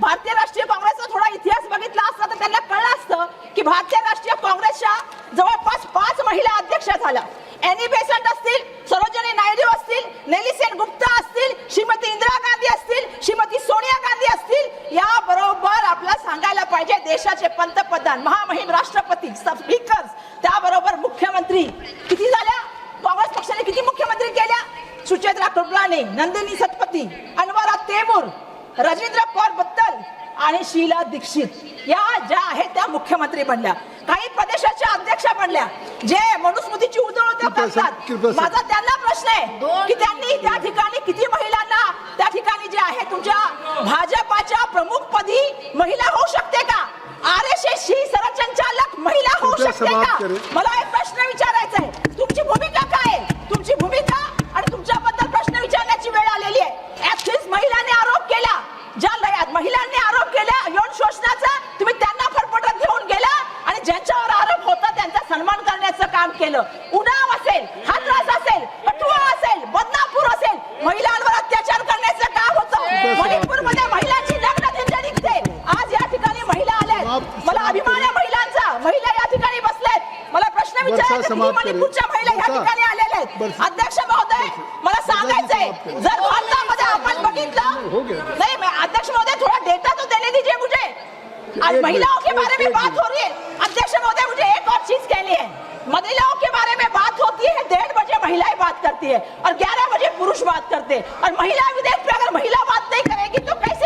भारतीय राष्ट्रीय काँग्रेसचा थोडा इतिहास बघितला असता तर त्यांना कळलं असतं की भारतीय राष्ट्रीय काँग्रेसच्या जवळपास 5 महिला अध्यक्ष झाल्या. एनी बेसंट असतील, सरोजिनी नायडू असतील, नेलिसेन गुप्ता असतील, श्रीमती इंदिरा गांधी असतील, श्रीमती सोनिया गांधी असतील. या बरोबर आपल्याला सांगायला पाहिजे देशाचे पंतप्रधान, महामहिम राष्ट्रपती, स्पीकर्स, त्याबरोबर मुख्यमंत्री किती झाल्या? काँग्रेस पक्षाने किती मुख्यमंत्री केल्या? सुचेत्रा कृपलानी, नंदिनी सतपथी, अनवरा तेमूर, राजेंद्र कौर बत्तल आणि शीला दीक्षित या ज्या आहेत त्या मुख्यमंत्री बनल्या. काही प्रदेशाच्या अध्यक्ष बनल्या जे मनुस्मृतीची उधळवत्या करतात. माझा त्यांना प्रश्न आहे की त्यांनी त्या ठिकाणी किती महिलांना त्या ठिकाणी जे आहे तुमच्या भाजपाच्या प्रमुखपदी महिला होऊ शकते का? RSS ची सरसंचालक महिला होऊ शकते का? मला एक प्रश्न विचारायचा आहे. तुमची भूमिका काय आहे? तुमची भूमिका आणि तुमच्याबद्दल प्रश्न विचारण्याची वेळ आलेली आहे. ऍक्सिस महिलांनी आरोप केला, ज्या महिलांनी आरोप केला यौन शोषणाचा, तुम्ही त्यांना फरफटत घेऊन गेला आणि ज्यांच्यावर आरोप होता त्यांचा सन्मान करण्याचं काम केलं. उन्नाव असेल, हाथरस असेल, कठुआ असेल, बदनापूर असेल, महिलांवर अत्याचार करण्याचं काम होतं. मणिपूरमध्ये महिलांची लग्न दिंडी निघते. आज या ठिकाणी महिला आल्यात, मला अभिमान आहे महिलांचा. महिला या ठिकाणी बसलेत. मला प्रश्न विचारायचा की मणिपूरच्या महिला या ठिकाणी आलेल्या आहेत. अध्यक्ष महोदय, मला सांगायचंय, जर भारतामध्ये आपण बघितलं नाही, अध्यक्ष महोदय थोड़ा डेटा तो देने दीजिए मुझे. आज महिलाओं के बारे में बात हो रही है. अध्यक्ष महोदय मुझे एक और चीज कहनी है. महिलाओं के बारे में बात होती है, 1:30 बजे महिलाएं बात करती है और 11 बजे पुरुष बात करते हैं. और महिला विधेयक पे अगर महिला बात नहीं करेगी तो कैसे